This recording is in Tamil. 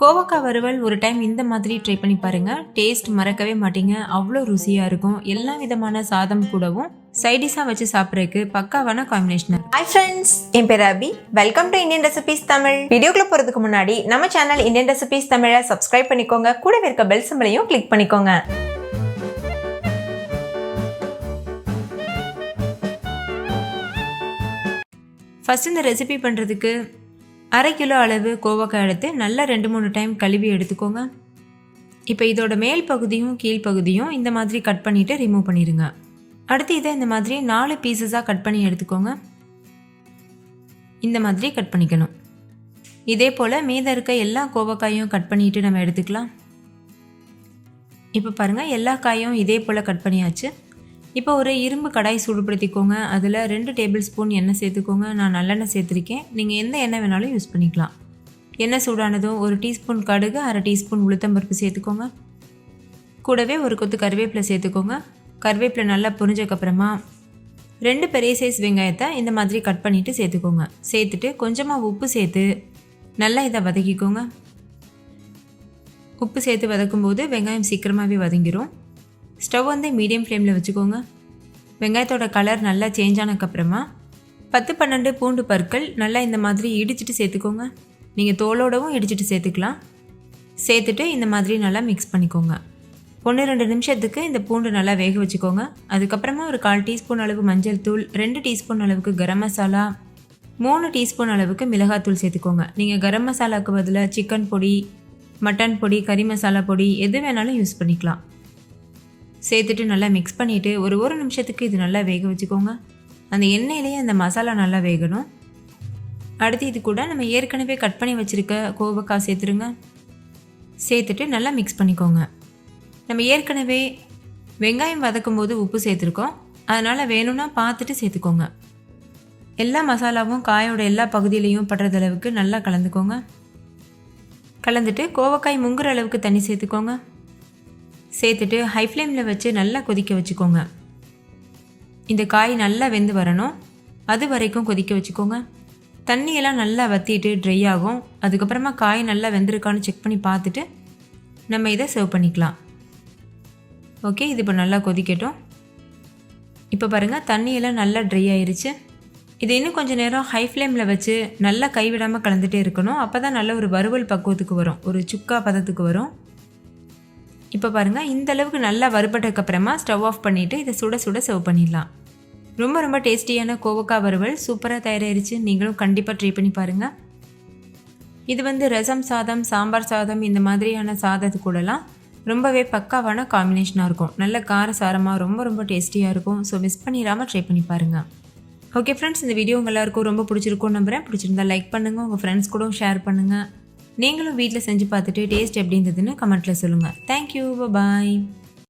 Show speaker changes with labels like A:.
A: கோவக்காய் வறுவல் ஒரு டைம் இந்த மாதிரி ட்ரை பண்ணி பாருங்க. டேஸ்ட் மறக்கவே மாட்டீங்க. அவ்வளோ ருசியா இருக்கும். எல்லா விதமான சாதம் கூடவும் சைடிஷா வச்சு சாப்பிட்றதுக்கு பக்காவான காம்பினேஷன்.
B: ஹாய் ஃப்ரெண்ட்ஸ், என் பேர் Abhi. Welcome to Indian recipes Tamil. வீடியோக்குள்ள போறதுக்கு முன்னாடி நம்ம சேனல் இந்தியன் ரெசிபீஸ் தமிழை சப்ஸ்கிரைப் பண்ணிக்கோங்க. கூடவே இருக்க பெல் சிம்பலையும் கிளிக் பண்ணிக்கோங்க.
A: ஃபர்ஸ்ட் இந்த ரெசிபி பண்ணுறதுக்கு 1/2 கிலோ அளவு கோவக்காய் எடுத்து நல்லா 2-3 டைம் கழுவி எடுத்துக்கோங்க. இப்போ இதோட மேல் பகுதியும் கீழ்ப்பகுதியும் இந்த மாதிரி கட் பண்ணிவிட்டு ரிமூவ் பண்ணிடுங்க. அடுத்து இதை இந்த மாதிரி 4 பீசஸாக கட் பண்ணி எடுத்துக்கோங்க. இந்த மாதிரி கட் பண்ணிக்கணும். இதே போல் மீதம் இருக்க எல்லா கோவக்காயும் கட் பண்ணிவிட்டு நம்ம எடுத்துக்கலாம். இப்போ பாருங்கள், எல்லா காயும் இதே போல் கட் பண்ணியாச்சு. இப்போ ஒரு இரும்பு கடாய் சூடுபடுத்திக்கோங்க. அதில் 2 டேபிள் ஸ்பூன் எண்ணெய் சேர்த்துக்கோங்க. நான் நல்லெண்ணெய் சேர்த்துருக்கேன். நீங்கள் எந்த எண்ணெய் வேணாலும் யூஸ் பண்ணிக்கலாம். எண்ணெய் சூடானதும் 1 டீஸ்பூன் கடுகு, 1/2 டீஸ்பூன் உளுத்தம்பருப்பு சேர்த்துக்கோங்க. கூடவே ஒரு கொத்து கருவேப்பிலை சேர்த்துக்கோங்க. கருவேப்பிலை நல்லா பொரிஞ்சதுக்கப்புறமா 2 பெரிய சைஸ் வெங்காயத்தை இந்த மாதிரி கட் பண்ணிவிட்டு சேர்த்துக்கோங்க. சேர்த்துட்டு கொஞ்சமாக உப்பு சேர்த்து நல்லா இதை வதக்கிக்கோங்க. உப்பு சேர்த்து வதக்கும்போது வெங்காயம் சீக்கிரமாகவே வதங்கிடும். ஸ்டவ் வந்து மீடியம் ஃப்ளேமில் வச்சுக்கோங்க. வெங்காயத்தோட கலர் நல்லா சேஞ்ச் ஆனதுக்கப்புறமா 10-12 பூண்டு பற்கள் நல்லா இந்த மாதிரி இடிச்சிட்டு சேர்த்துக்கோங்க. நீங்கள் தோலோடவும் இடிச்சிட்டு சேர்த்துக்கலாம். சேர்த்துட்டு இந்த மாதிரி நல்லா மிக்ஸ் பண்ணிக்கோங்க. 1-2 நிமிஷத்துக்கு இந்த பூண்டு நல்லா வேக வச்சுக்கோங்க. அதுக்கப்புறமா ஒரு 1/4 டீஸ்பூன் அளவு மஞ்சள் தூள், 2 டீஸ்பூன் அளவுக்கு கரம் மசாலா, 3 டீஸ்பூன் அளவுக்கு மிளகாத்தூள் சேர்த்துக்கோங்க. நீங்கள் கரம் மசாலாவுக்கு பதிலாக சிக்கன் பொடி, மட்டன் பொடி, கறி மசாலா பொடி எது வேணாலும் யூஸ் பண்ணிக்கலாம். சேர்த்துட்டு நல்லா மிக்ஸ் பண்ணிவிட்டு ஒரு நிமிஷத்துக்கு இது நல்லா வேக வச்சுக்கோங்க. அந்த எண்ணெயிலேயே அந்த மசாலா நல்லா வேகணும். அடுத்து இது கூட நம்ம ஏற்கனவே கட் பண்ணி வச்சுருக்க கோவக்காய் சேர்த்துருங்க. சேர்த்துட்டு நல்லா மிக்ஸ் பண்ணிக்கோங்க. நம்ம ஏற்கனவே வெங்காயம் வதக்கும் போது உப்பு சேர்த்துருக்கோம். அதனால் வேணும்னா பார்த்துட்டு சேர்த்துக்கோங்க. எல்லா மசாலாவும் காயோட எல்லா பகுதியிலையும் படுற அளவுக்கு நல்லா கலந்துக்கோங்க. கலந்துட்டு கோவக்காய் முங்குற அளவுக்கு தண்ணி சேர்த்துக்கோங்க. சேர்த்துட்டு ஹை ஃப்ளேமில் வச்சு நல்லா கொதிக்க வச்சுக்கோங்க. இந்த காய் நல்லா வெந்து வரணும். அது வரைக்கும் கொதிக்க வச்சுக்கோங்க. தண்ணியெல்லாம் நல்லா வற்றிட்டு ட்ரை ஆகும். அதுக்கப்புறமா காய் நல்லா வெந்திருக்கான்னு செக் பண்ணி பார்த்துட்டு நம்ம இதை சர்வ் பண்ணிக்கலாம். ஓகே, இது இப்போ நல்லா கொதிக்கட்டும். இப்போ பாருங்கள், தண்ணியெல்லாம் நல்லா ட்ரை ஆயிருச்சு. இது இன்னும் கொஞ்சம் நேரம் ஹை ஃப்ளேமில் வச்சு நல்லா கைவிடாமல் கலந்துகிட்டே இருக்கணும். அப்போ தான் நல்ல ஒரு வறுவல் பக்குவத்துக்கு வரும், ஒரு சுக்கா பதத்துக்கு வரும். இப்போ பாருங்கள், இந்த அளவுக்கு நல்லா வறுபட்டதுக்கப்புறமா ஸ்டவ் ஆஃப் பண்ணிவிட்டு இதை சுட சுட சர்வ் பண்ணிடலாம். ரொம்ப டேஸ்டியான கோவக்காய் வறுவல் சூப்பராக தயாராகிருச்சு. நீங்களும் கண்டிப்பாக ட்ரை பண்ணி பாருங்கள். இது வந்து ரசம் சாதம், சாம்பார் சாதம் இந்த மாதிரியான சாதத்து கூடலாம் ரொம்பவே பக்காவான காம்பினேஷனாக இருக்கும். நல்ல காரசாரமாக ரொம்ப டேஸ்டியாக இருக்கும். ஸோ மிஸ் பண்ணிடாமல் ட்ரை பண்ணி பாருங்கள். ஓகே ஃப்ரெண்ட்ஸ், இந்த வீடியோ உங்கள் எல்லாருக்கும் ரொம்ப பிடிச்சிருக்கும் நம்புகிறேன். பிடிச்சிருந்தா லைக் பண்ணுங்கள், உங்கள் ஃப்ரெண்ட்ஸ் கூட ஷேர் பண்ணுங்கள். நீங்களும் வீட்டில் செஞ்சு பார்த்துட்டு டேஸ்ட் எப்படி இருந்ததுன்னு கமெண்ட்டில் சொல்லுங்கள். தேங்க்யூ, பாய்.